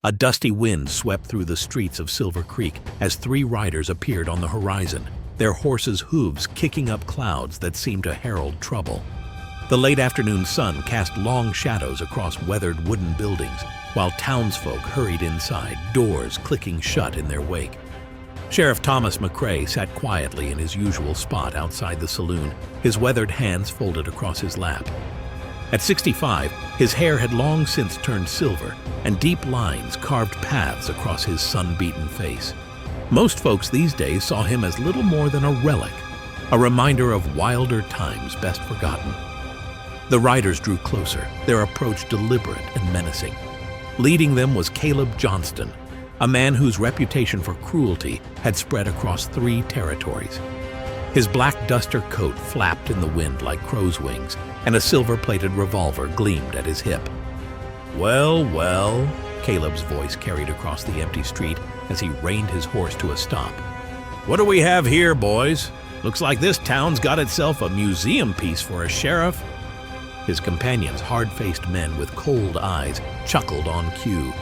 A dusty wind swept through the streets of Silver Creek as 3 riders appeared on the horizon, their horses' hooves kicking up clouds that seemed to herald trouble. The late afternoon sun cast long shadows across weathered wooden buildings, while townsfolk hurried inside, doors clicking shut in their wake. Sheriff Thomas McCray sat quietly in his usual spot outside the saloon, his weathered hands folded across his lap. At 65, his hair had long since turned silver, and deep lines carved paths across his sun-beaten face. Most folks these days saw him as little more than a relic, a reminder of wilder times best forgotten. The riders drew closer, their approach deliberate and menacing. Leading them was Caleb Johnston, a man whose reputation for cruelty had spread across 3 territories. His black duster coat flapped in the wind like crow's wings, and a silver-plated revolver gleamed at his hip. "Well, well," Caleb's voice carried across the empty street as he reined his horse to a stop. "What do we have here, boys? Looks like this town's got itself a museum piece for a sheriff." His companions, hard-faced men with cold eyes, chuckled on cue.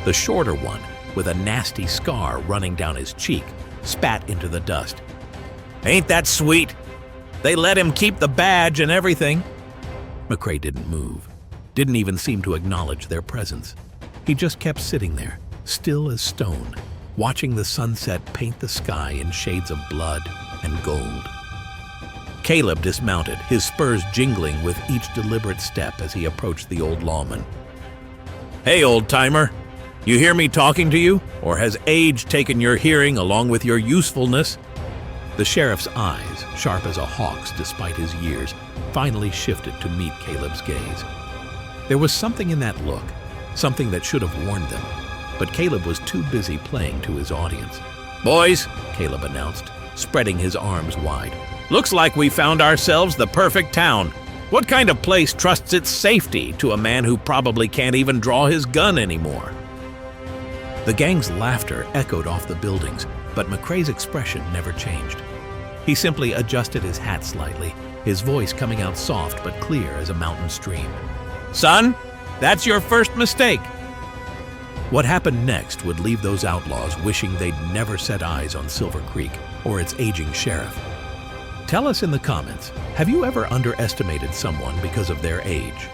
The shorter one, with a nasty scar running down his cheek, spat into the dust. "Ain't that sweet? They let him keep the badge and everything." McCray didn't move, didn't even seem to acknowledge their presence. He just kept sitting there, still as stone, watching the sunset paint the sky in shades of blood and gold. Caleb dismounted, his spurs jingling with each deliberate step as he approached the old lawman. "Hey, old-timer, you hear me talking to you, or has age taken your hearing along with your usefulness?" The sheriff's eyes, sharp as a hawk's despite his years, finally shifted to meet Caleb's gaze. There was something in that look, something that should have warned them, but Caleb was too busy playing to his audience. "Boys," Caleb announced, spreading his arms wide, "looks like we found ourselves the perfect town. What kind of place trusts its safety to a man who probably can't even draw his gun anymore?" The gang's laughter echoed off the buildings, but McCray's expression never changed. He simply adjusted his hat slightly, his voice coming out soft but clear as a mountain stream. "Son, that's your first mistake." What happened next would leave those outlaws wishing they'd never set eyes on Silver Creek or its aging sheriff. Tell us in the comments, have you ever underestimated someone because of their age?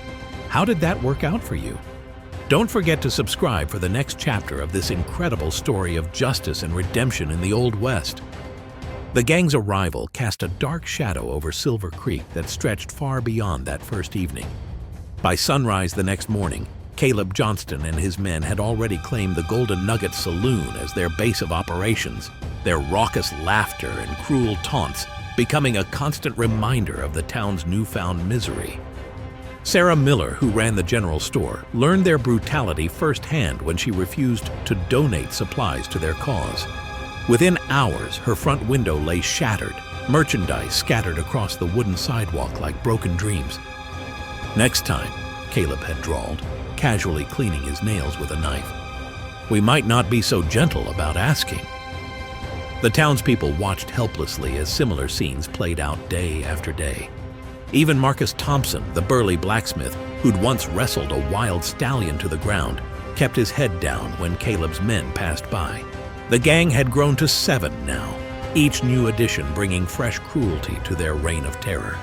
How did that work out for you? Don't forget to subscribe for the next chapter of this incredible story of justice and redemption in the Old West. The gang's arrival cast a dark shadow over Silver Creek that stretched far beyond that first evening. By sunrise the next morning, Caleb Johnston and his men had already claimed the Golden Nugget Saloon as their base of operations, their raucous laughter and cruel taunts becoming a constant reminder of the town's newfound misery. Sarah Miller, who ran the general store, learned their brutality firsthand when she refused to donate supplies to their cause. Within hours, her front window lay shattered, merchandise scattered across the wooden sidewalk like broken dreams. "Next time," Caleb had drawled, casually cleaning his nails with a knife, "we might not be so gentle about asking." The townspeople watched helplessly as similar scenes played out day after day. Even Marcus Thompson, the burly blacksmith, who'd once wrestled a wild stallion to the ground, kept his head down when Caleb's men passed by. The gang had grown to 7 now, each new addition bringing fresh cruelty to their reign of terror.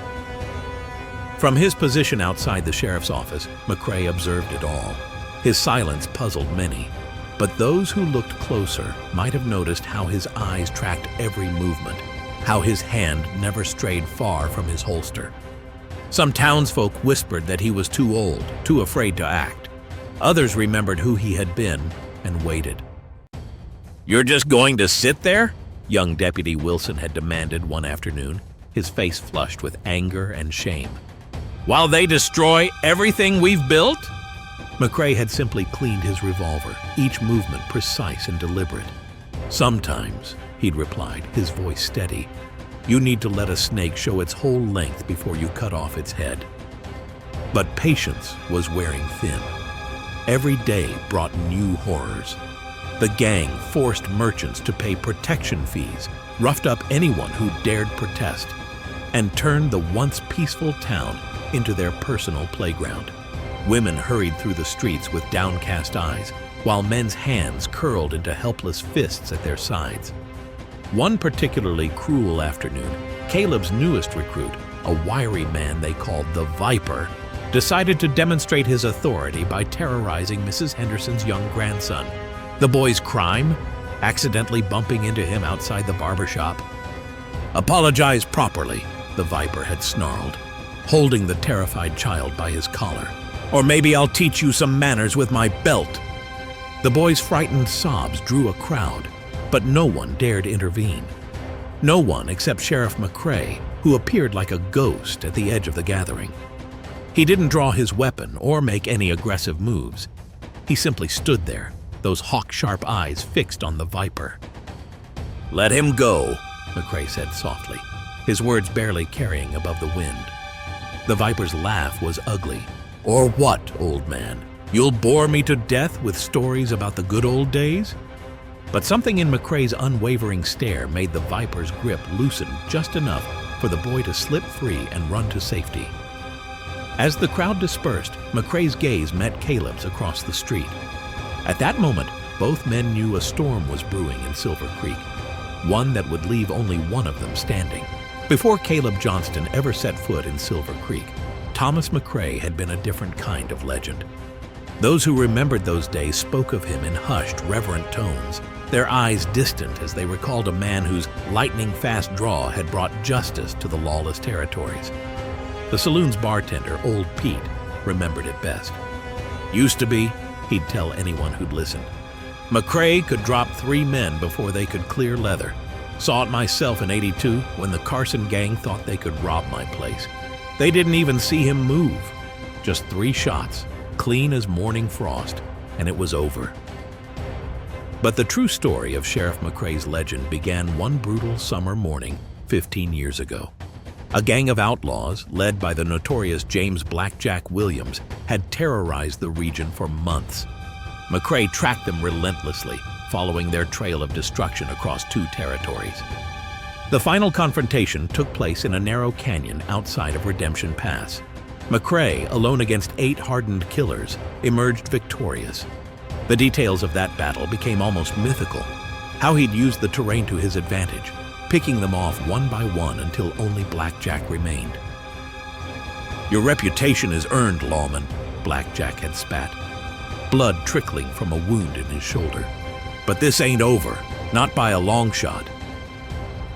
From his position outside the sheriff's office, McCray observed it all. His silence puzzled many, but those who looked closer might have noticed how his eyes tracked every movement, how his hand never strayed far from his holster. Some townsfolk whispered that he was too old, too afraid to act. Others remembered who he had been and waited. "You're just going to sit there?" young Deputy Wilson had demanded one afternoon, his face flushed with anger and shame. "While they destroy everything we've built?" McCray had simply cleaned his revolver, each movement precise and deliberate. "Sometimes," he'd replied, his voice steady, "you need to let a snake show its whole length before you cut off its head." But patience was wearing thin. Every day brought new horrors. The gang forced merchants to pay protection fees, roughed up anyone who dared protest, and turned the once peaceful town into their personal playground. Women hurried through the streets with downcast eyes, while men's hands curled into helpless fists at their sides. One particularly cruel afternoon, Caleb's newest recruit, a wiry man they called the Viper, decided to demonstrate his authority by terrorizing Mrs. Henderson's young grandson. The boy's crime? Accidentally bumping into him outside the barbershop. "Apologize properly," the Viper had snarled, holding the terrified child by his collar. "Or maybe I'll teach you some manners with my belt." The boy's frightened sobs drew a crowd, but no one dared intervene. No one except Sheriff McCray, who appeared like a ghost at the edge of the gathering. He didn't draw his weapon or make any aggressive moves. He simply stood there, those hawk-sharp eyes fixed on the Viper. "Let him go," McCray said softly, his words barely carrying above the wind. The Viper's laugh was ugly. "Or what, old man? You'll bore me to death with stories about the good old days?" But something in McCray's unwavering stare made the Viper's grip loosen just enough for the boy to slip free and run to safety. As the crowd dispersed, McCray's gaze met Caleb's across the street. At that moment, both men knew a storm was brewing in Silver Creek, one that would leave only one of them standing. Before Caleb Johnston ever set foot in Silver Creek, Thomas McCray had been a different kind of legend. Those who remembered those days spoke of him in hushed, reverent tones, their eyes distant as they recalled a man whose lightning-fast draw had brought justice to the lawless territories. The saloon's bartender, Old Pete, remembered it best. "Used to be," he'd tell anyone who'd listen. "McCray could drop 3 men before they could clear leather. Saw it myself in '82 when the Carson gang thought they could rob my place. They didn't even see him move. Just 3 shots, clean as morning frost, and it was over." But the true story of Sheriff McCray's legend began one brutal summer morning 15 years ago. A gang of outlaws, led by the notorious James Blackjack Williams, had terrorized the region for months. McCray tracked them relentlessly, following their trail of destruction across 2 territories. The final confrontation took place in a narrow canyon outside of Redemption Pass. McCray, alone against 8 hardened killers, emerged victorious. The details of that battle became almost mythical, how he'd used the terrain to his advantage, picking them off one by one until only Blackjack remained. "Your reputation is earned, lawman," Blackjack had spat, blood trickling from a wound in his shoulder. "But this ain't over, not by a long shot."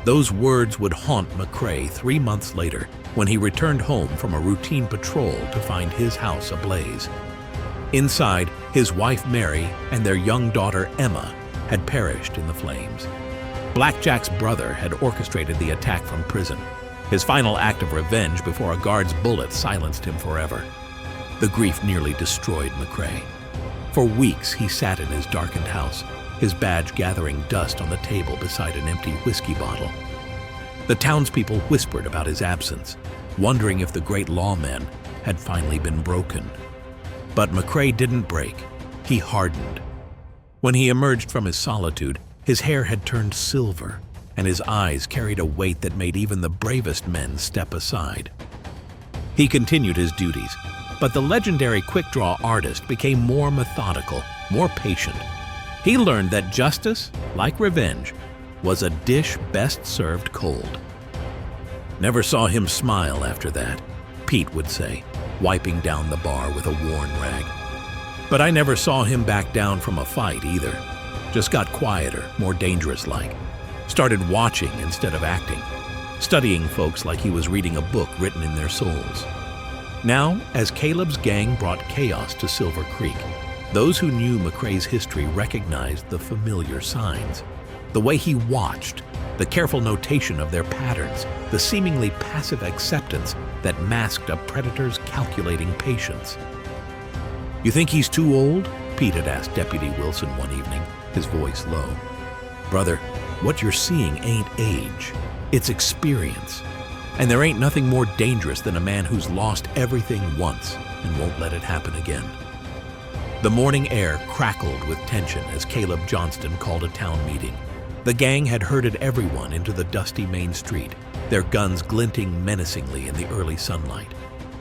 Those words would haunt McCray 3 months later when he returned home from a routine patrol to find his house ablaze. Inside, his wife Mary and their young daughter Emma had perished in the flames. Blackjack's brother had orchestrated the attack from prison, his final act of revenge before a guard's bullet silenced him forever. The grief nearly destroyed McCray. For weeks he sat in his darkened house, his badge gathering dust on the table beside an empty whiskey bottle. The townspeople whispered about his absence, wondering if the great lawman had finally been broken. But McCray didn't break. He hardened. When he emerged from his solitude, his hair had turned silver, and his eyes carried a weight that made even the bravest men step aside. He continued his duties, but the legendary quick-draw artist became more methodical, more patient. He learned that justice, like revenge, was a dish best served cold. "Never saw him smile after that," Pete would say, wiping down the bar with a worn rag. "But I never saw him back down from a fight either. Just got quieter, more dangerous-like. Started watching instead of acting, studying folks like he was reading a book written in their souls." Now, as Caleb's gang brought chaos to Silver Creek, those who knew McCray's history recognized the familiar signs. The way he watched, the careful notation of their patterns, the seemingly passive acceptance that masked a predator's calculating patience. "You think he's too old?" Pete had asked Deputy Wilson one evening, his voice low. "Brother, what you're seeing ain't age, it's experience. And there ain't nothing more dangerous than a man who's lost everything once and won't let it happen again." The morning air crackled with tension as Caleb Johnston called a town meeting. The gang had herded everyone into the dusty main street, their guns glinting menacingly in the early sunlight.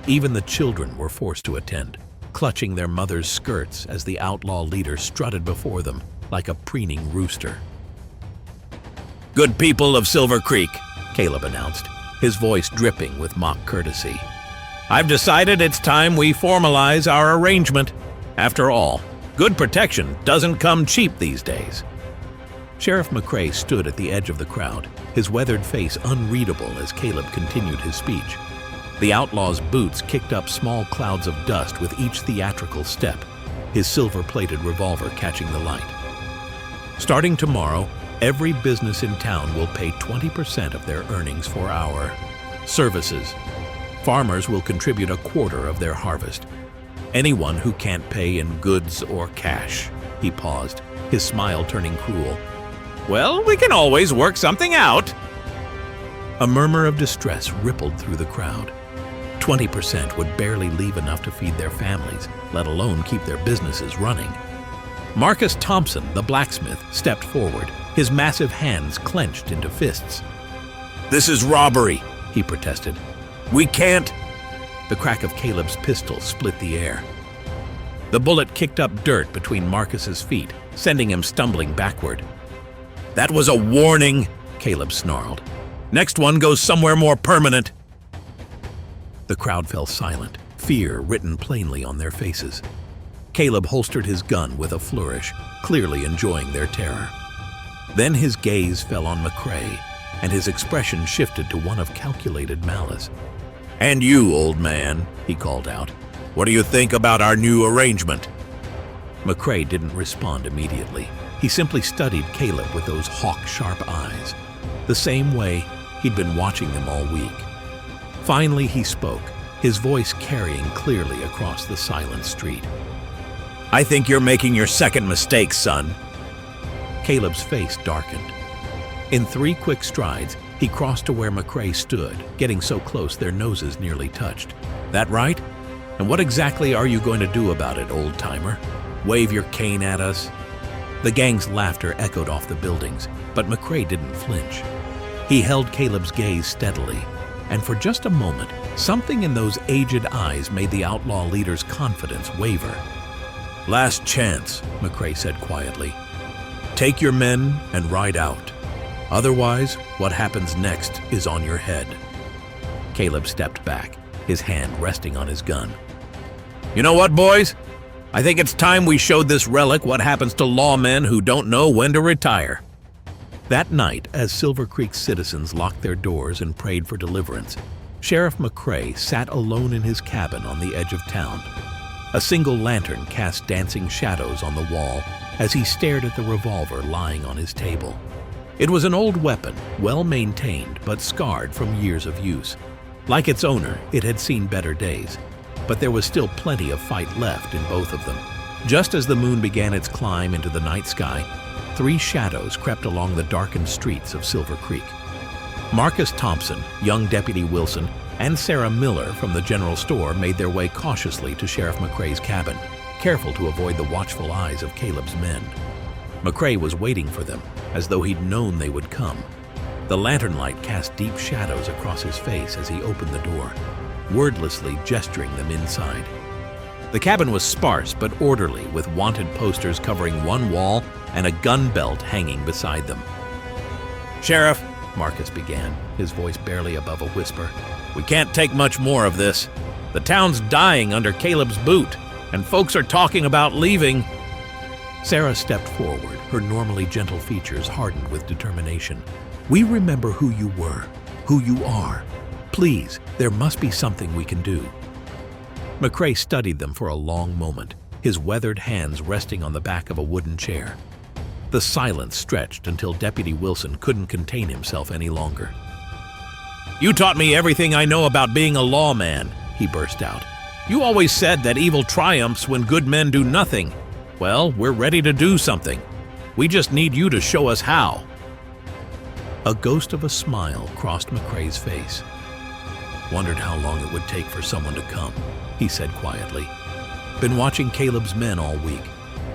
Even the children were forced to attend. clutching their mothers' skirts as the outlaw leader strutted before them like a preening rooster. "Good people of Silver Creek," Caleb announced, his voice dripping with mock courtesy. "I've decided it's time we formalize our arrangement. After all, good protection doesn't come cheap these days." Sheriff McCray stood at the edge of the crowd, his weathered face unreadable as Caleb continued his speech. The outlaw's boots kicked up small clouds of dust with each theatrical step, his silver-plated revolver catching the light. "Starting tomorrow, every business in town will pay 20% of their earnings for our services. Farmers will contribute a quarter of their harvest. Anyone who can't pay in goods or cash." He paused, his smile turning cruel. "Well, we can always work something out." A murmur of distress rippled through the crowd. 20% would barely leave enough to feed their families, let alone keep their businesses running. Marcus Thompson, the blacksmith, stepped forward, his massive hands clenched into fists. "This is robbery," he protested. "We can't—" The crack of Caleb's pistol split the air. The bullet kicked up dirt between Marcus's feet, sending him stumbling backward. "That was a warning," Caleb snarled. "Next one goes somewhere more permanent." The crowd fell silent, fear written plainly on their faces. Caleb holstered his gun with a flourish, clearly enjoying their terror. Then his gaze fell on McCray, and his expression shifted to one of calculated malice. "And you, old man," he called out, "what do you think about our new arrangement?" McCray didn't respond immediately. He simply studied Caleb with those hawk-sharp eyes, the same way he'd been watching them all week. Finally he spoke, his voice carrying clearly across the silent street. "I think you're making your second mistake, son." Caleb's face darkened. In 3 quick strides, he crossed to where McCray stood, getting so close their noses nearly touched. "That right? And what exactly are you going to do about it, old-timer? Wave your cane at us?" The gang's laughter echoed off the buildings, but McCray didn't flinch. He held Caleb's gaze steadily, and for just a moment, something in those aged eyes made the outlaw leader's confidence waver. "Last chance," McCray said quietly. "Take your men and ride out. Otherwise, what happens next is on your head." Caleb stepped back, his hand resting on his gun. "You know what, boys? I think it's time we showed this relic what happens to lawmen who don't know when to retire." That night, as Silver Creek citizens locked their doors and prayed for deliverance, Sheriff McCray sat alone in his cabin on the edge of town. A single lantern cast dancing shadows on the wall as he stared at the revolver lying on his table. It was an old weapon, well maintained but scarred from years of use. Like its owner, it had seen better days, but there was still plenty of fight left in both of them. Just as the moon began its climb into the night sky, 3 shadows crept along the darkened streets of Silver Creek. Marcus Thompson, young Deputy Wilson, and Sarah Miller from the general store made their way cautiously to Sheriff McCray's cabin, careful to avoid the watchful eyes of Caleb's men. McCray was waiting for them, as though he'd known they would come. The lantern light cast deep shadows across his face as he opened the door, wordlessly gesturing them inside. The cabin was sparse but orderly, with wanted posters covering one wall and a gun belt hanging beside them. "Sheriff," Marcus began, his voice barely above a whisper, "we can't take much more of this. The town's dying under Caleb's boot, and folks are talking about leaving." Sarah stepped forward, her normally gentle features hardened with determination. "We remember who you were, who you are. Please, there must be something we can do." McCray studied them for a long moment, his weathered hands resting on the back of a wooden chair. The silence stretched until Deputy Wilson couldn't contain himself any longer. "You taught me everything I know about being a lawman," he burst out. "You always said that evil triumphs when good men do nothing. Well, we're ready to do something. We just need you to show us how." A ghost of a smile crossed McCray's face. "Wondered how long it would take for someone to come," he said quietly. "Been watching Caleb's men all week.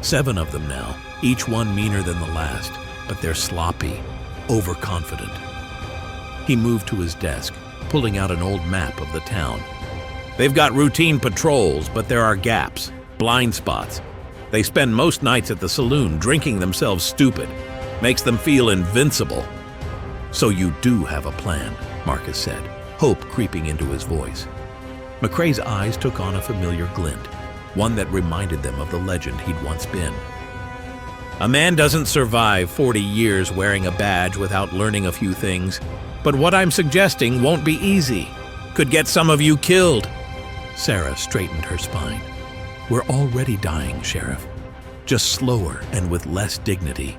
7 of them now, each one meaner than the last, but they're sloppy, overconfident." He moved to his desk, pulling out an old map of the town. They've got routine patrols, but there are gaps, blind spots. They spend most nights at the saloon drinking themselves stupid. Makes them feel invincible. So you do have a plan, Marcus said, hope creeping into his voice. McCray's eyes took on a familiar glint, one that reminded them of the legend he'd once been. A man doesn't survive 40 years wearing a badge without learning a few things, but what I'm suggesting won't be easy. Could get some of you killed. Sarah straightened her spine. We're already dying, Sheriff. Just slower and with less dignity.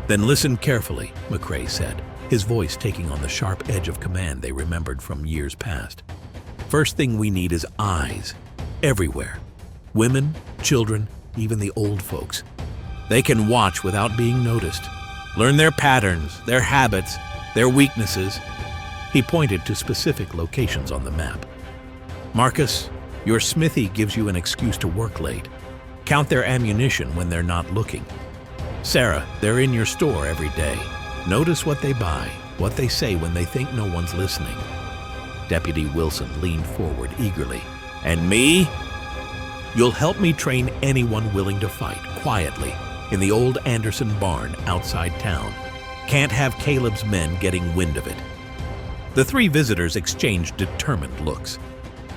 Then listen carefully, McCray said, his voice taking on the sharp edge of command they remembered from years past. First thing we need is eyes, everywhere. Women, children, even the old folks. They can watch without being noticed. Learn their patterns, their habits, their weaknesses. He pointed to specific locations on the map. Marcus, your smithy gives you an excuse to work late. Count their ammunition when they're not looking. Sarah, they're in your store every day. Notice what they buy, what they say when they think no one's listening. Deputy Wilson leaned forward eagerly. And me? You'll help me train anyone willing to fight, quietly, in the old Anderson barn outside town. Can't have Caleb's men getting wind of it. The three visitors exchanged determined looks.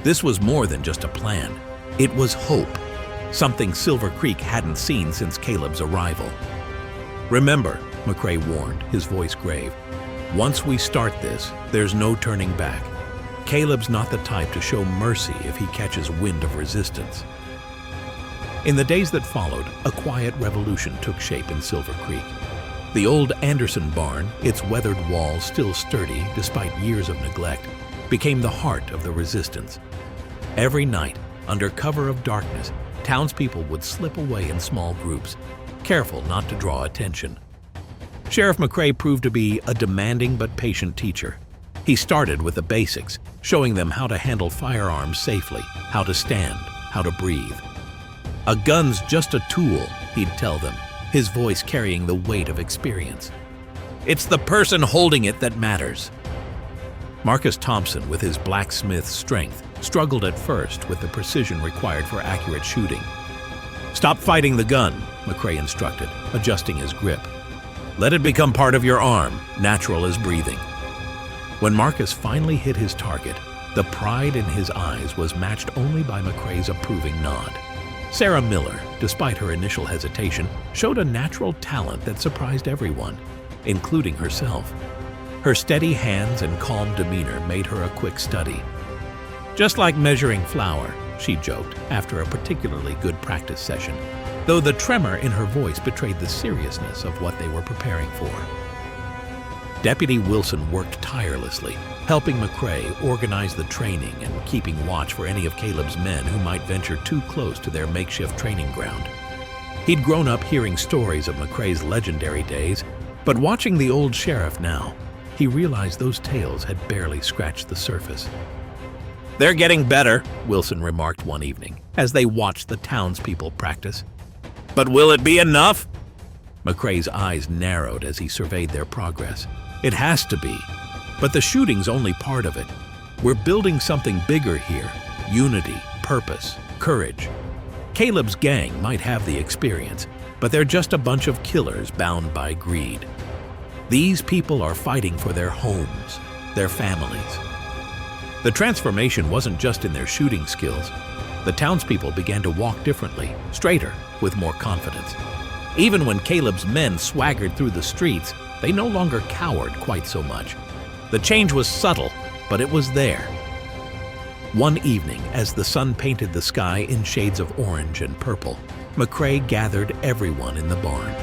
This was more than just a plan. It was hope, something Silver Creek hadn't seen since Caleb's arrival. Remember, McCray warned, his voice grave, once we start this, there's no turning back. Caleb's not the type to show mercy if he catches wind of resistance. In the days that followed, a quiet revolution took shape in Silver Creek. The old Anderson barn, its weathered walls still sturdy despite years of neglect, became the heart of the resistance. Every night, under cover of darkness, townspeople would slip away in small groups, careful not to draw attention. Sheriff McCray proved to be a demanding but patient teacher. He started with the basics, showing them how to handle firearms safely, how to stand, how to breathe. A gun's just a tool, he'd tell them, his voice carrying the weight of experience. It's the person holding it that matters. Marcus Thompson, with his blacksmith's strength, struggled at first with the precision required for accurate shooting. Stop fighting the gun, McCray instructed, adjusting his grip. Let it become part of your arm, natural as breathing. When Marcus finally hit his target, the pride in his eyes was matched only by McCray's approving nod. Sarah Miller, despite her initial hesitation, showed a natural talent that surprised everyone, including herself. Her steady hands and calm demeanor made her a quick study. Just like measuring flour, she joked after a particularly good practice session, though the tremor in her voice betrayed the seriousness of what they were preparing for. Deputy Wilson worked tirelessly, helping McCray organize the training and keeping watch for any of Caleb's men who might venture too close to their makeshift training ground. He'd grown up hearing stories of McCray's legendary days, but watching the old sheriff now, he realized those tales had barely scratched the surface. They're getting better, Wilson remarked one evening, as they watched the townspeople practice. But will it be enough? McCray's eyes narrowed as he surveyed their progress. It has to be. But the shooting's only part of it. We're building something bigger here. Unity, purpose, courage. Caleb's gang might have the experience, but they're just a bunch of killers bound by greed. These people are fighting for their homes, their families. The transformation wasn't just in their shooting skills. The townspeople began to walk differently, straighter, with more confidence. Even when Caleb's men swaggered through the streets, they no longer cowered quite so much. The change was subtle, but it was there. One evening, as the sun painted the sky in shades of orange and purple, McCray gathered everyone in the barn.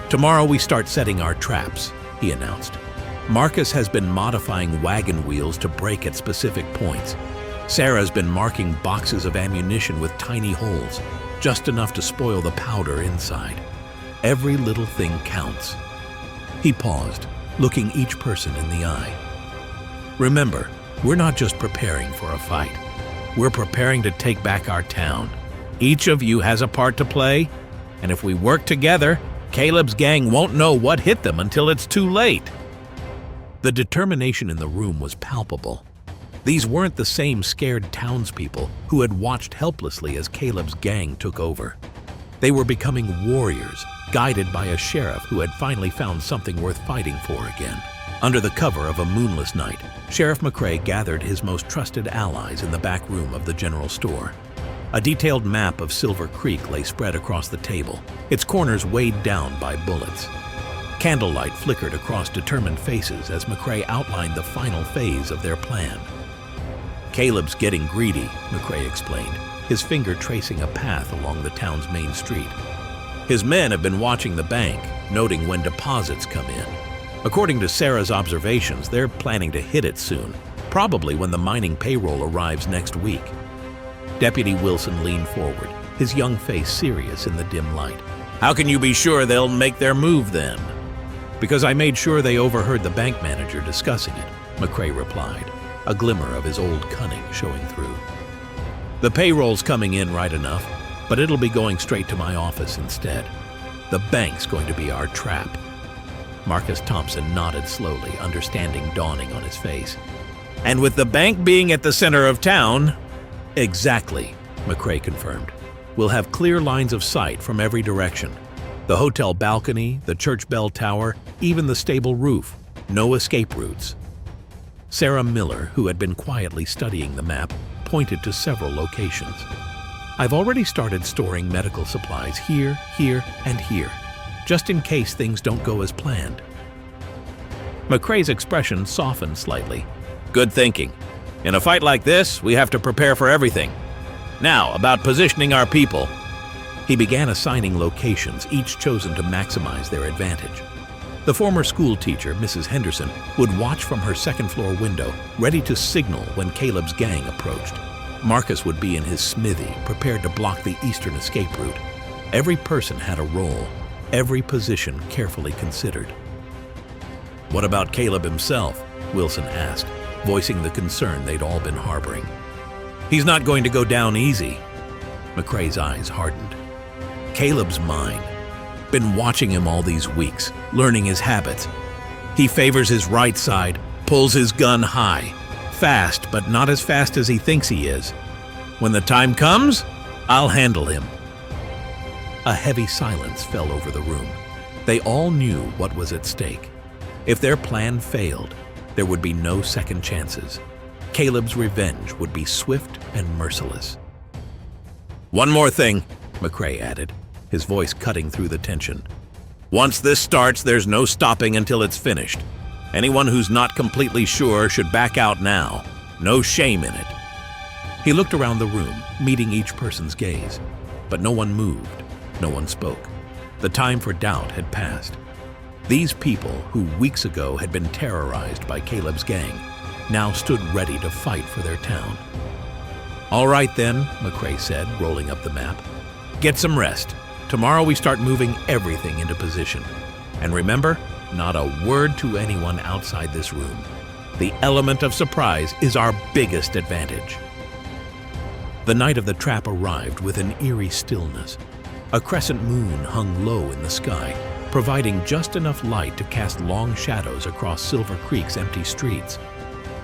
Tomorrow we start setting our traps, he announced. Marcus has been modifying wagon wheels to break at specific points. Sarah's been marking boxes of ammunition with tiny holes, just enough to spoil the powder inside. Every little thing counts. He paused, looking each person in the eye. Remember, we're not just preparing for a fight. We're preparing to take back our town. Each of you has a part to play, and if we work together, Caleb's gang won't know what hit them until it's too late. The determination in the room was palpable. These weren't the same scared townspeople who had watched helplessly as Caleb's gang took over. They were becoming warriors, guided by a sheriff who had finally found something worth fighting for again. Under the cover of a moonless night, Sheriff McCray gathered his most trusted allies in the back room of the general store. A detailed map of Silver Creek lay spread across the table, its corners weighed down by bullets. Candlelight flickered across determined faces as McCray outlined the final phase of their plan. "Caleb's getting greedy," McCray explained, his finger tracing a path along the town's main street. "His men have been watching the bank, noting when deposits come in. According to Sarah's observations, they're planning to hit it soon, probably when the mining payroll arrives next week." Deputy Wilson leaned forward, his young face serious in the dim light. "How can you be sure they'll make their move then?" "Because I made sure they overheard the bank manager discussing it," McCray replied, a glimmer of his old cunning showing through. "The payroll's coming in right enough, but it'll be going straight to my office instead. The bank's going to be our trap." Marcus Thompson nodded slowly, understanding dawning on his face. "And with the bank being at the center of town—" "Exactly," McCray confirmed. "We'll have clear lines of sight from every direction. The hotel balcony, the church bell tower, even the stable roof. No escape routes." Sarah Miller, who had been quietly studying the map, pointed to several locations. "I've already started storing medical supplies here, here, and here, just in case things don't go as planned." McCray's expression softened slightly. "Good thinking. In a fight like this, we have to prepare for everything. Now, about positioning our people." He began assigning locations, each chosen to maximize their advantage. The former school teacher, Mrs. Henderson, would watch from her second-floor window, ready to signal when Caleb's gang approached. Marcus would be in his smithy, prepared to block the eastern escape route. Every person had a role, every position carefully considered. "What about Caleb himself?" Wilson asked, voicing the concern they'd all been harboring. "He's not going to go down easy." McCray's eyes hardened. "Caleb's mine. Been watching him all these weeks, learning his habits. He favors his right side, pulls his gun high. Fast, but not as fast as he thinks he is. When the time comes, I'll handle him." A heavy silence fell over the room. They all knew what was at stake. If their plan failed, there would be no second chances. Caleb's revenge would be swift and merciless. "One more thing," McCray added, his voice cutting through the tension. "Once this starts, there's no stopping until it's finished. Anyone who's not completely sure should back out now. No shame in it." He looked around the room, meeting each person's gaze. But no one moved, no one spoke. The time for doubt had passed. These people, who weeks ago had been terrorized by Caleb's gang, now stood ready to fight for their town. "All right then," McCray said, rolling up the map. "Get some rest. Tomorrow we start moving everything into position. And remember, not a word to anyone outside this room. The element of surprise is our biggest advantage." The night of the trap arrived with an eerie stillness. A crescent moon hung low in the sky, providing just enough light to cast long shadows across Silver Creek's empty streets.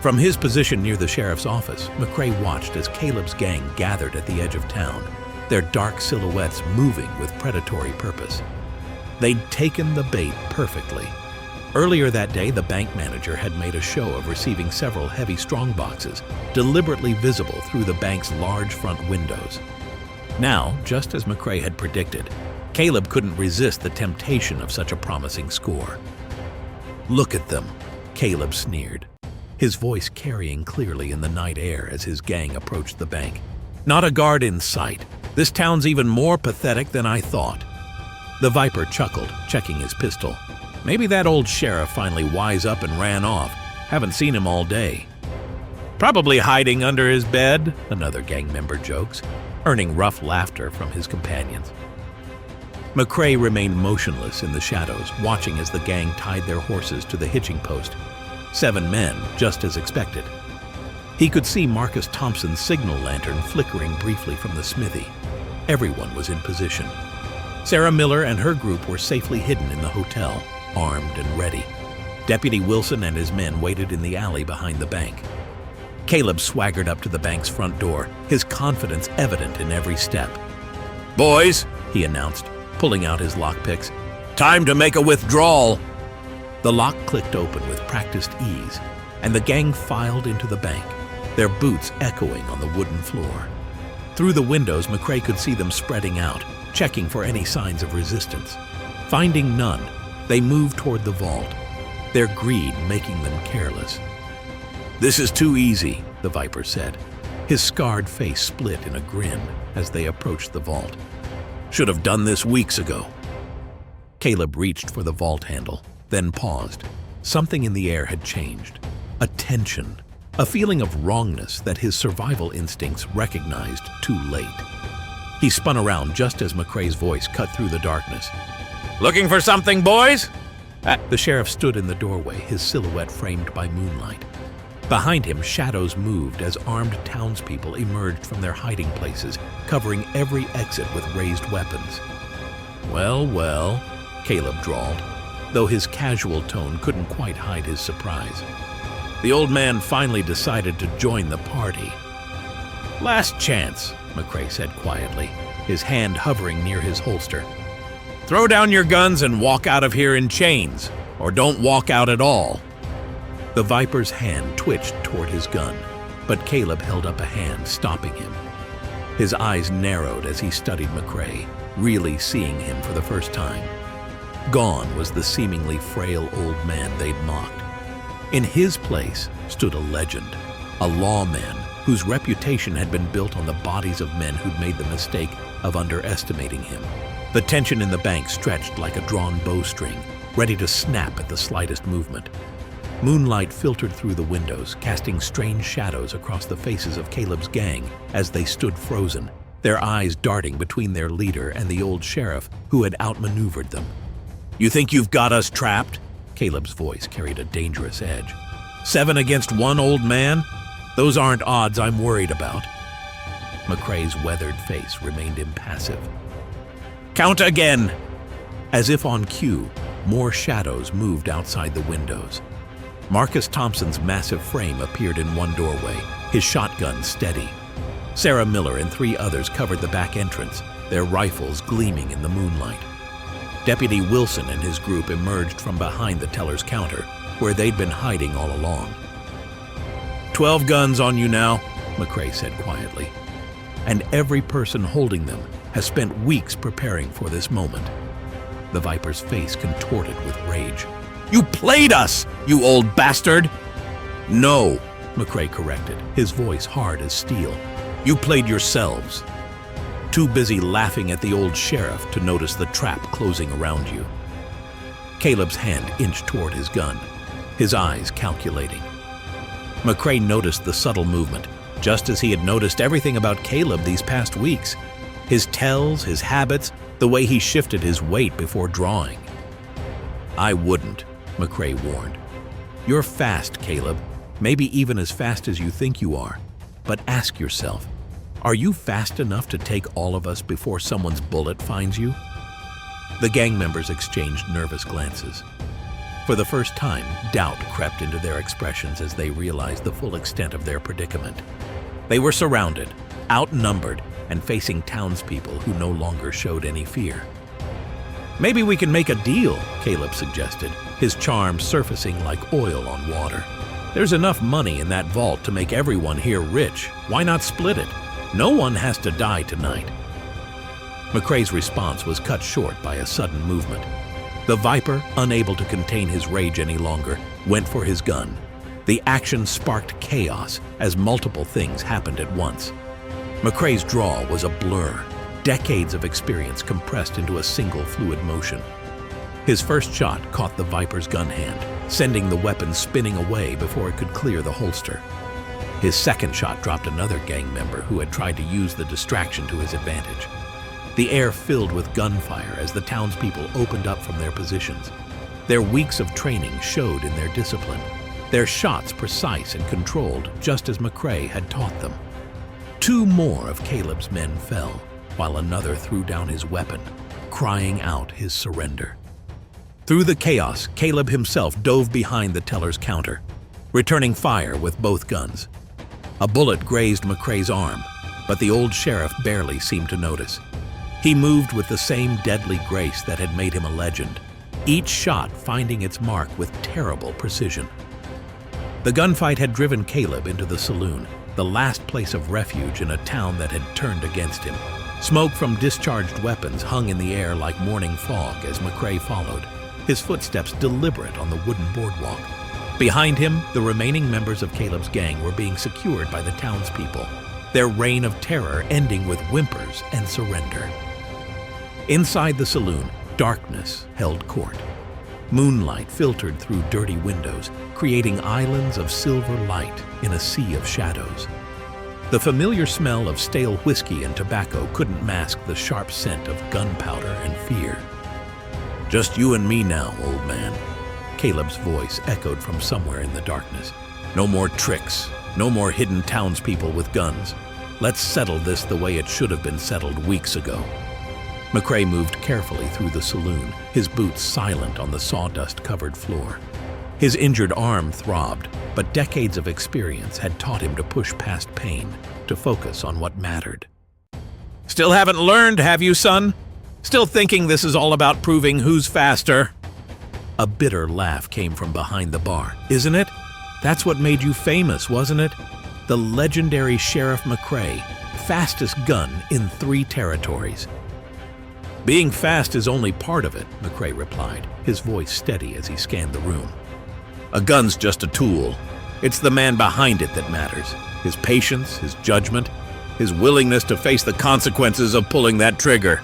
From his position near the sheriff's office, McCray watched as Caleb's gang gathered at the edge of town, their dark silhouettes moving with predatory purpose. They'd taken the bait perfectly. Earlier that day, the bank manager had made a show of receiving several heavy strongboxes, deliberately visible through the bank's large front windows. Now, just as McCray had predicted, Caleb couldn't resist the temptation of such a promising score. "Look at them," Caleb sneered, his voice carrying clearly in the night air as his gang approached the bank. "Not a guard in sight. This town's even more pathetic than I thought." The Viper chuckled, checking his pistol. "Maybe that old sheriff finally wised up and ran off. Haven't seen him all day." "Probably hiding under his bed," another gang member jokes, earning rough laughter from his companions. McCray remained motionless in the shadows, watching as the gang tied their horses to the hitching post. 7 men, just as expected. He could see Marcus Thompson's signal lantern flickering briefly from the smithy. Everyone was in position. Sarah Miller and her group were safely hidden in the hotel, armed and ready. Deputy Wilson and his men waited in the alley behind the bank. Caleb swaggered up to the bank's front door, his confidence evident in every step. "Boys," he announced, pulling out his lockpicks. "time to make a withdrawal." The lock clicked open with practiced ease, and the gang filed into the bank, their boots echoing on the wooden floor. Through the windows, McCray could see them spreading out, checking for any signs of resistance. Finding none, they moved toward the vault, their greed making them careless. "This is too easy," the Viper said, his scarred face split in a grin as they approached the vault. "Should have done this weeks ago." Caleb reached for the vault handle, then paused. Something in the air had changed. A tension, a feeling of wrongness that his survival instincts recognized too late. He spun around just as McCray's voice cut through the darkness. "Looking for something, boys?" The sheriff stood in the doorway, his silhouette framed by moonlight. Behind him, shadows moved as armed townspeople emerged from their hiding places, covering every exit with raised weapons. Well, well, Caleb drawled, though his casual tone couldn't quite hide his surprise. the old man finally decided to join the party. "Last chance," McCray said quietly, his hand hovering near his holster. "Throw down your guns and walk out of here in chains, or don't walk out at all." The Viper's hand twitched toward his gun, but Caleb held up a hand, stopping him. His eyes narrowed as he studied McCray, really seeing him for the first time. Gone was the seemingly frail old man they'd mocked. In his place stood a legend, a lawman whose reputation had been built on the bodies of men who'd made the mistake of underestimating him. The tension in the bank stretched like a drawn bowstring, ready to snap at the slightest movement. Moonlight filtered through the windows, casting strange shadows across the faces of Caleb's gang as they stood frozen, their eyes darting between their leader and the old sheriff who had outmaneuvered them. "You think you've got us trapped?" Caleb's voice carried a dangerous edge. 7 against 1 old man? Those aren't odds I'm worried about." McCray's weathered face remained impassive. "Count again!" As if on cue, more shadows moved outside the windows. Marcus Thompson's massive frame appeared in one doorway, his shotgun steady. Sarah Miller and 3 others covered the back entrance, their rifles gleaming in the moonlight. Deputy Wilson and his group emerged from behind the teller's counter, where they'd been hiding all along. 12 guns on you now," McCray said quietly. "And every person holding them has spent weeks preparing for this moment." The Viper's face contorted with rage. "You played us, you old bastard!" "No," McCray corrected, his voice hard as steel. "You played yourselves. Too busy laughing at the old sheriff to notice the trap closing around you." Caleb's hand inched toward his gun, his eyes calculating. McCray noticed the subtle movement, just as he had noticed everything about Caleb these past weeks. His tells, his habits, the way he shifted his weight before drawing. "I wouldn't," McCray warned. "You're fast, Caleb, maybe even as fast as you think you are. But ask yourself, are you fast enough to take all of us before someone's bullet finds you?" The gang members exchanged nervous glances. For the first time, doubt crept into their expressions as they realized the full extent of their predicament. They were surrounded, outnumbered, and facing townspeople who no longer showed any fear. "Maybe we can make a deal," Caleb suggested, his charm surfacing like oil on water. "There's enough money in that vault to make everyone here rich. Why not split it? No one has to die tonight." McCray's response was cut short by a sudden movement. The Viper, unable to contain his rage any longer, went for his gun. The action sparked chaos as multiple things happened at once. McCray's draw was a blur, decades of experience compressed into a single fluid motion. His first shot caught the Viper's gun hand, sending the weapon spinning away before it could clear the holster. His second shot dropped another gang member who had tried to use the distraction to his advantage. The air filled with gunfire as the townspeople opened up from their positions. Their weeks of training showed in their discipline, their shots precise and controlled, just as McCray had taught them. 2 more of Caleb's men fell, while another threw down his weapon, crying out his surrender. Through the chaos, Caleb himself dove behind the teller's counter, returning fire with both guns. A bullet grazed McCray's arm, but the old sheriff barely seemed to notice. He moved with the same deadly grace that had made him a legend, each shot finding its mark with terrible precision. The gunfight had driven Caleb into the saloon, the last place of refuge in a town that had turned against him. Smoke from discharged weapons hung in the air like morning fog as McCray followed, his footsteps deliberate on the wooden boardwalk. Behind him, the remaining members of Caleb's gang were being secured by the townspeople, their reign of terror ending with whimpers and surrender. Inside the saloon, darkness held court. Moonlight filtered through dirty windows, creating islands of silver light in a sea of shadows. The familiar smell of stale whiskey and tobacco couldn't mask the sharp scent of gunpowder and fear. "Just you and me now, old man." Caleb's voice echoed from somewhere in the darkness. "No more tricks, no more hidden townspeople with guns. Let's settle this the way it should have been settled weeks ago." McCray moved carefully through the saloon, his boots silent on the sawdust-covered floor. His injured arm throbbed, but decades of experience had taught him to push past pain, to focus on what mattered. Still haven't learned, have you, son? Still thinking this is all about proving who's faster? A bitter laugh came from behind the bar. "Isn't it? That's what made you famous, wasn't it? The legendary Sheriff McCray, fastest gun in 3 territories." "Being fast is only part of it," McCray replied, his voice steady as he scanned the room. "A gun's just a tool. It's the man behind it that matters. His patience, his judgment, his willingness to face the consequences of pulling that trigger."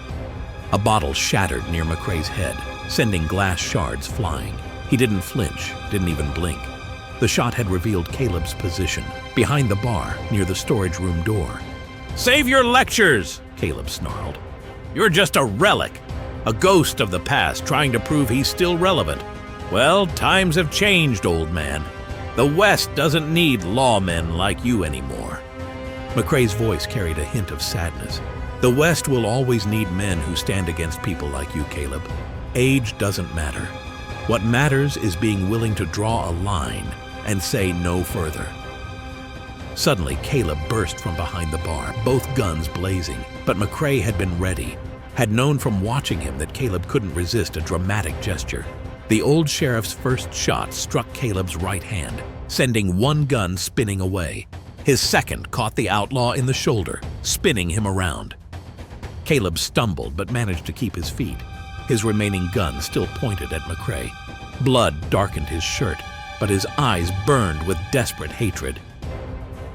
A bottle shattered near McCray's head, sending glass shards flying. He didn't flinch, didn't even blink. The shot had revealed Caleb's position, behind the bar, near the storage room door. "Save your lectures," Caleb snarled. "You're just a relic, a ghost of the past trying to prove he's still relevant. Well, times have changed, old man. The West doesn't need lawmen like you anymore." McCray's voice carried a hint of sadness. "The West will always need men who stand against people like you, Caleb. Age doesn't matter. What matters is being willing to draw a line and say no further." Suddenly, Caleb burst from behind the bar, both guns blazing, but McCray had been ready, had known from watching him that Caleb couldn't resist a dramatic gesture. The old sheriff's first shot struck Caleb's right hand, sending one gun spinning away. His second caught the outlaw in the shoulder, spinning him around. Caleb stumbled but managed to keep his feet, his remaining gun still pointed at McCray. Blood darkened his shirt, but his eyes burned with desperate hatred.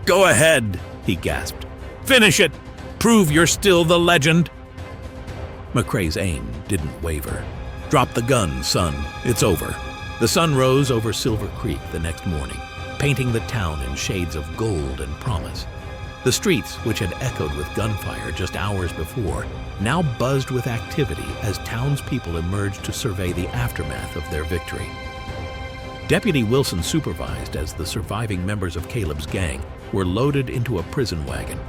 "Go ahead," he gasped. "Finish it. Prove you're still the legend." McCray's aim didn't waver. "Drop the gun, son. It's over." The sun rose over Silver Creek the next morning, painting the town in shades of gold and promise. The streets, which had echoed with gunfire just hours before, now buzzed with activity as townspeople emerged to survey the aftermath of their victory. Deputy Wilson supervised as the surviving members of Caleb's gang were loaded into a prison wagon,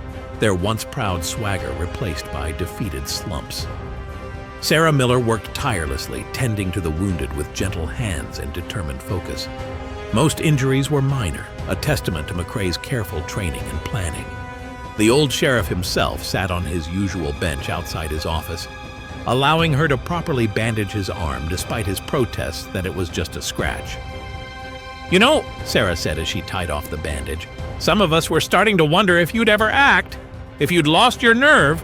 their once proud swagger replaced by defeated slumps. Sarah Miller worked tirelessly, tending to the wounded with gentle hands and determined focus. Most injuries were minor, a testament to McCray's careful training and planning. The old sheriff himself sat on his usual bench outside his office, allowing her to properly bandage his arm despite his protests that it was just a scratch. "You know," Sarah said as she tied off the bandage, "some of us were starting to wonder if you'd ever act, if you'd lost your nerve."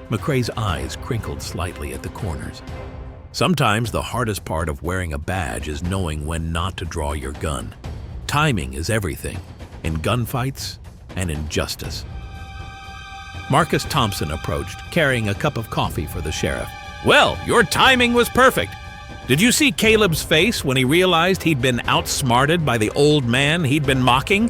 McCray's eyes crinkled slightly at the corners. Sometimes the hardest part of wearing a badge is knowing when not to draw your gun. Timing is everything, in gunfights and in justice. Marcus Thompson approached, carrying a cup of coffee for the sheriff. "Well, your timing was perfect. Did you see Caleb's face when he realized he'd been outsmarted by the old man he'd been mocking?"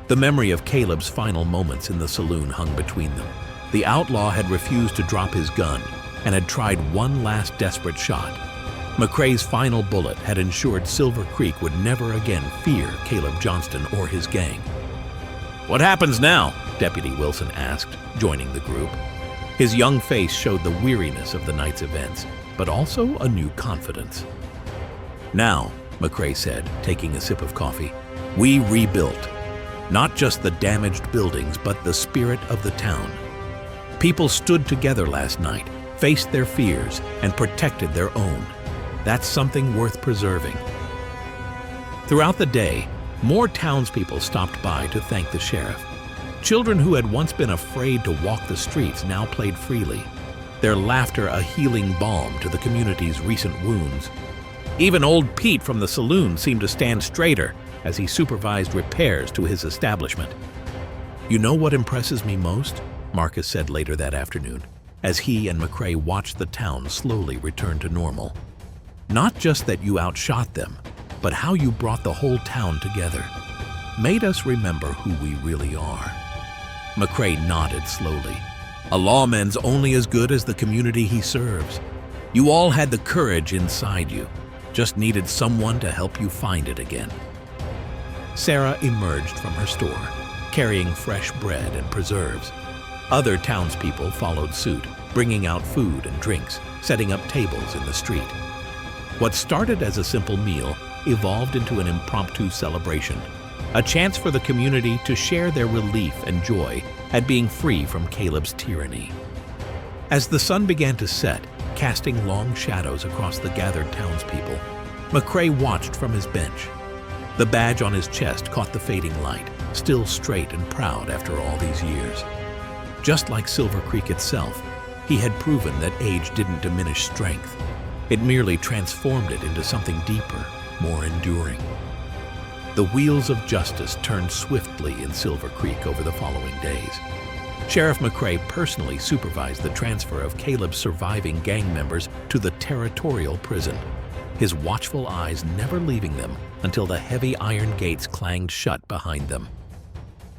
The memory of Caleb's final moments in the saloon hung between them. The outlaw had refused to drop his gun and had tried one last desperate shot. McCray's final bullet had ensured Silver Creek would never again fear Caleb Johnston or his gang. "What happens now?" Deputy Wilson asked, joining the group. His young face showed the weariness of the night's events, but also a new confidence. "Now," McCray said, taking a sip of coffee, "we rebuilt. Not just the damaged buildings, but the spirit of the town. People stood together last night, faced their fears, and protected their own. That's something worth preserving. Throughout the day, more townspeople stopped by to thank the sheriff. Children who had once been afraid to walk the streets now played freely, their laughter a healing balm to the community's recent wounds. Even old Pete from the saloon seemed to stand straighter as he supervised repairs to his establishment. "You know what impresses me most?" Marcus said later that afternoon, as he and McCray watched the town slowly return to normal. "Not just that you outshot them, but how you brought the whole town together. Made us remember who we really are." McCray nodded slowly. "A lawman's only as good as the community he serves. You all had the courage inside you, just needed someone to help you find it again." Sarah emerged from her store, carrying fresh bread and preserves. Other townspeople followed suit, bringing out food and drinks, setting up tables in the street. What started as a simple meal evolved into an impromptu celebration, a chance for the community to share their relief and joy at being free from Caleb's tyranny. As the sun began to set, casting long shadows across the gathered townspeople, McCray watched from his bench. The badge on his chest caught the fading light, still straight and proud after all these years. Just like Silver Creek itself, he had proven that age didn't diminish strength. It merely transformed it into something deeper, more enduring. The wheels of justice turned swiftly in Silver Creek over the following days. Sheriff McCray personally supervised the transfer of Caleb's surviving gang members to the territorial prison, his watchful eyes never leaving them until the heavy iron gates clanged shut behind them.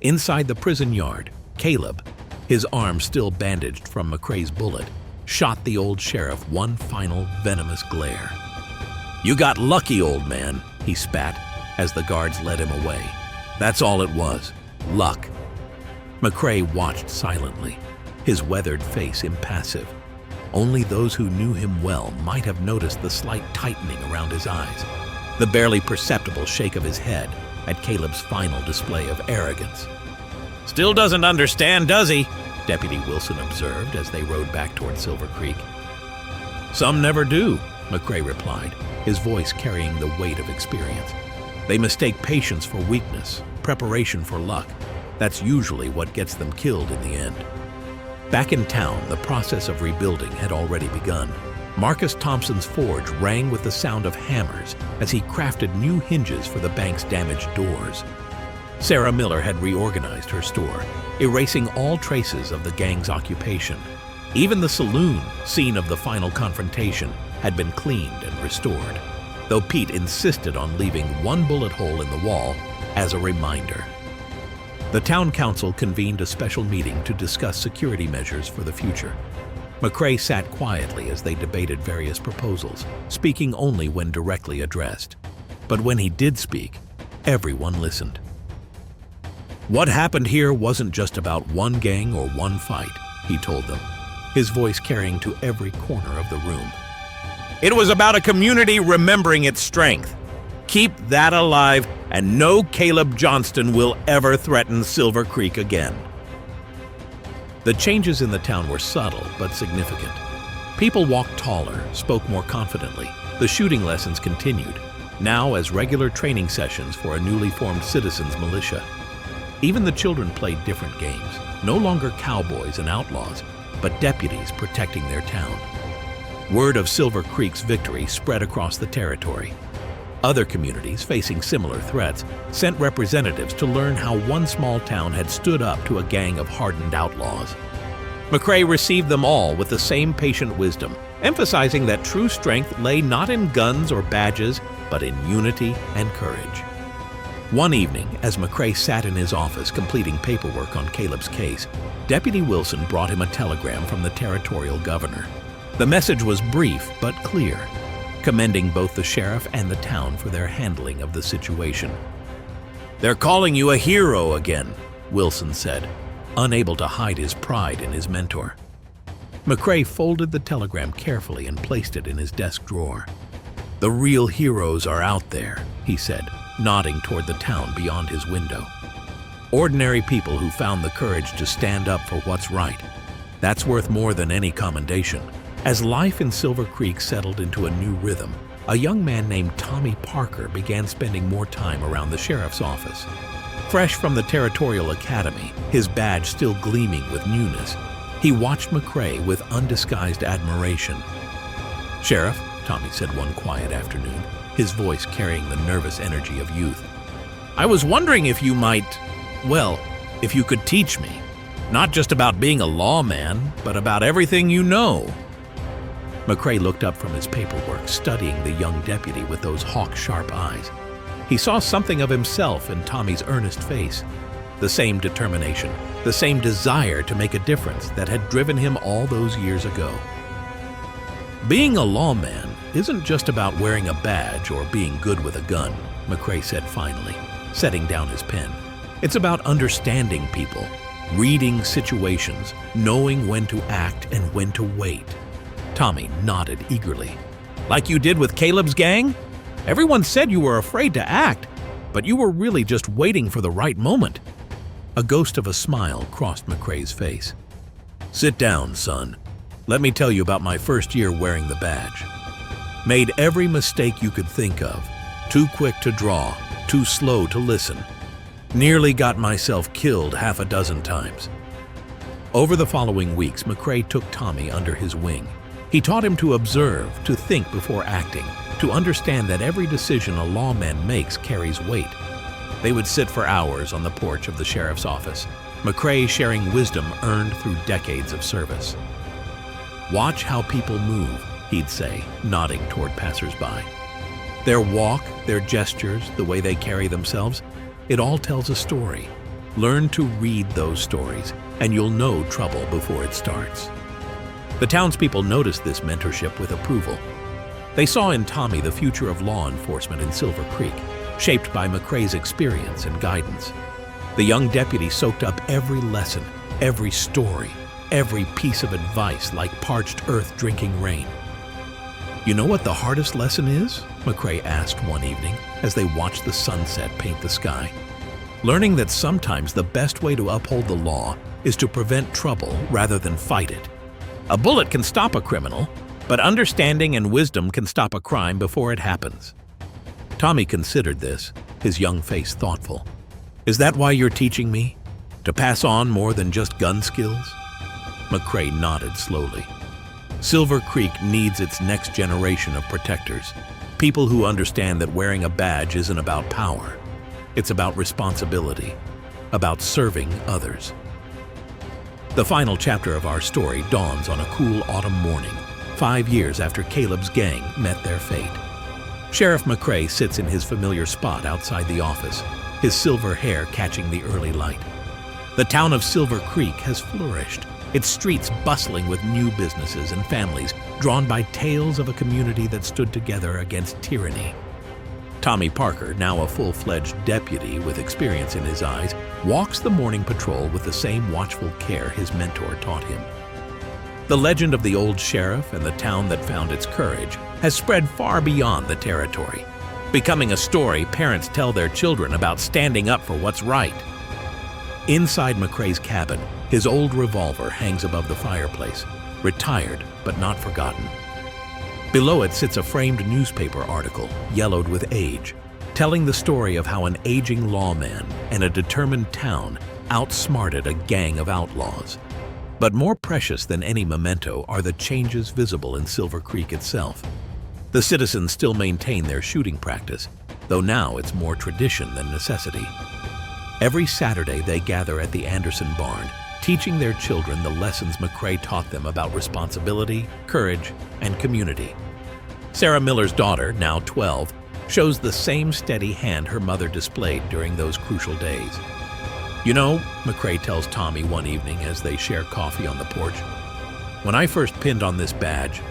Inside the prison yard, Caleb, his arm still bandaged from McCray's bullet, shot the old sheriff one final venomous glare. "You got lucky, old man," he spat as the guards led him away. "That's all it was. Luck." McCray watched silently, his weathered face impassive. Only those who knew him well might have noticed the slight tightening around his eyes, the barely perceptible shake of his head at Caleb's final display of arrogance. "Still doesn't understand, does he?" Deputy Wilson observed as they rode back toward Silver Creek. "Some never do," McCray replied, his voice carrying the weight of experience. "They mistake patience for weakness, preparation for luck. That's usually what gets them killed in the end." Back in town, the process of rebuilding had already begun. Marcus Thompson's forge rang with the sound of hammers as he crafted new hinges for the bank's damaged doors. Sarah Miller had reorganized her store, erasing all traces of the gang's occupation. Even the saloon, scene of the final confrontation, had been cleaned and restored, though Pete insisted on leaving one bullet hole in the wall as a reminder. The town council convened a special meeting to discuss security measures for the future. McCray sat quietly as they debated various proposals, speaking only when directly addressed. But when he did speak, everyone listened. "What happened here wasn't just about one gang or one fight," he told them, his voice carrying to every corner of the room. "It was about a community remembering its strength. Keep that alive, and no Caleb Johnston will ever threaten Silver Creek again." The changes in the town were subtle but significant. People walked taller, spoke more confidently. The shooting lessons continued, now as regular training sessions for a newly formed citizens' militia. Even the children played different games, no longer cowboys and outlaws, but deputies protecting their town. Word of Silver Creek's victory spread across the territory. Other communities facing similar threats sent representatives to learn how one small town had stood up to a gang of hardened outlaws. McCray received them all with the same patient wisdom, emphasizing that true strength lay not in guns or badges, but in unity and courage. One evening, as McCray sat in his office completing paperwork on Caleb's case, Deputy Wilson brought him a telegram from the territorial governor. The message was brief but clear, commending both the sheriff and the town for their handling of the situation. "They're calling you a hero again," Wilson said, unable to hide his pride in his mentor. McCray folded the telegram carefully and placed it in his desk drawer. "The real heroes are out there," he said, nodding toward the town beyond his window. Ordinary people who found the courage to stand up for what's right. That's worth more than any commendation. As life in Silver Creek settled into a new rhythm, a young man named Tommy Parker began spending more time around the sheriff's office. Fresh from the Territorial Academy, his badge still gleaming with newness, he watched McCray with undisguised admiration. "Sheriff," Tommy said one quiet afternoon, his voice carrying the nervous energy of youth, "I was wondering if you might, if you could teach me, not just about being a lawman, but about everything you know." McCray looked up from his paperwork, studying the young deputy with those hawk-sharp eyes. He saw something of himself in Tommy's earnest face, the same determination, the same desire to make a difference that had driven him all those years ago. "Being a lawman isn't just about wearing a badge or being good with a gun," McCray said finally, setting down his pen. "It's about understanding people, reading situations, knowing when to act and when to wait." Tommy nodded eagerly. "Like you did with Caleb's gang? Everyone said you were afraid to act, but you were really just waiting for the right moment." A ghost of a smile crossed McCray's face. "Sit down, son. Let me tell you about my first year wearing the badge. Made every mistake you could think of. Too quick to draw, too slow to listen. Nearly got myself killed half a dozen times." Over the following weeks, McCray took Tommy under his wing. He taught him to observe, to think before acting, to understand that every decision a lawman makes carries weight. They would sit for hours on the porch of the sheriff's office, McCray sharing wisdom earned through decades of service. "Watch how people move," he'd say, nodding toward passers-by. "Their walk, their gestures, the way they carry themselves, it all tells a story. Learn to read those stories, and you'll know trouble before it starts." The townspeople noticed this mentorship with approval. They saw in Tommy the future of law enforcement in Silver Creek, shaped by McCray's experience and guidance. The young deputy soaked up every lesson, every story, every piece of advice like parched earth drinking rain. "You know what the hardest lesson is?" McCray asked one evening as they watched the sunset paint the sky. "Learning that sometimes the best way to uphold the law is to prevent trouble rather than fight it. A bullet can stop a criminal, but understanding and wisdom can stop a crime before it happens." Tommy considered this, his young face thoughtful. "Is that why you're teaching me? To pass on more than just gun skills?" McCray nodded slowly. "Silver Creek needs its next generation of protectors, people who understand that wearing a badge isn't about power. It's about responsibility, about serving others." The final chapter of our story dawns on a cool autumn morning, 5 years after Caleb's gang met their fate. Sheriff McCray sits in his familiar spot outside the office, his silver hair catching the early light. The town of Silver Creek has flourished, its streets bustling with new businesses and families drawn by tales of a community that stood together against tyranny. Tommy Parker, now a full-fledged deputy with experience in his eyes, walks the morning patrol with the same watchful care his mentor taught him. The legend of the old sheriff and the town that found its courage has spread far beyond the territory, becoming a story parents tell their children about standing up for what's right. Inside McCray's cabin, his old revolver hangs above the fireplace, retired but not forgotten. Below it sits a framed newspaper article, yellowed with age, telling the story of how an aging lawman and a determined town outsmarted a gang of outlaws. But more precious than any memento are the changes visible in Silver Creek itself. The citizens still maintain their shooting practice, though now it's more tradition than necessity. Every Saturday they gather at the Anderson barn, teaching their children the lessons McCray taught them about responsibility, courage, and community. Sarah Miller's daughter, now 12, shows the same steady hand her mother displayed during those crucial days. "You know," McCray tells Tommy one evening as they share coffee on the porch, "when I first pinned on this badge,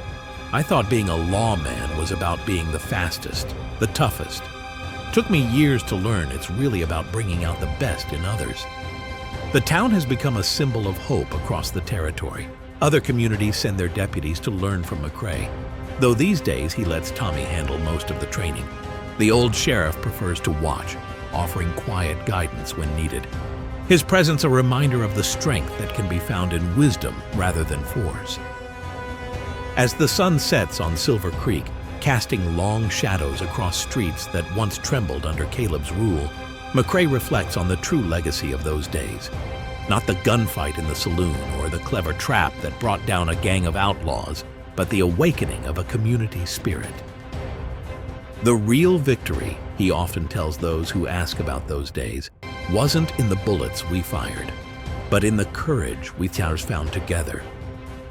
I thought being a lawman was about being the fastest, the toughest. Took me years to learn it's really about bringing out the best in others." The town has become a symbol of hope across the territory. Other communities send their deputies to learn from McCray, though these days he lets Tommy handle most of the training. The old sheriff prefers to watch, offering quiet guidance when needed. His presence a reminder of the strength that can be found in wisdom rather than force. As the sun sets on Silver Creek, casting long shadows across streets that once trembled under Caleb's rule, McCray reflects on the true legacy of those days. Not the gunfight in the saloon or the clever trap that brought down a gang of outlaws, but the awakening of a community spirit. The real victory, he often tells those who ask about those days, wasn't in the bullets we fired, but in the courage we found together.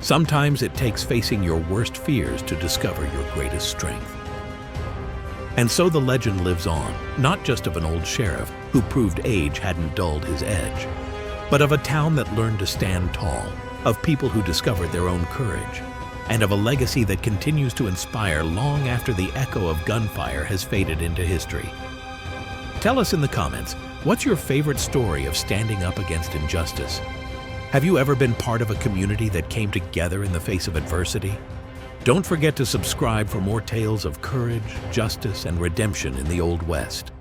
Sometimes it takes facing your worst fears to discover your greatest strength. And so the legend lives on, not just of an old sheriff who proved age hadn't dulled his edge, but of a town that learned to stand tall, of people who discovered their own courage, and of a legacy that continues to inspire long after the echo of gunfire has faded into history. Tell us in the comments, what's your favorite story of standing up against injustice? Have you ever been part of a community that came together in the face of adversity? Don't forget to subscribe for more tales of courage, justice, and redemption in the Old West.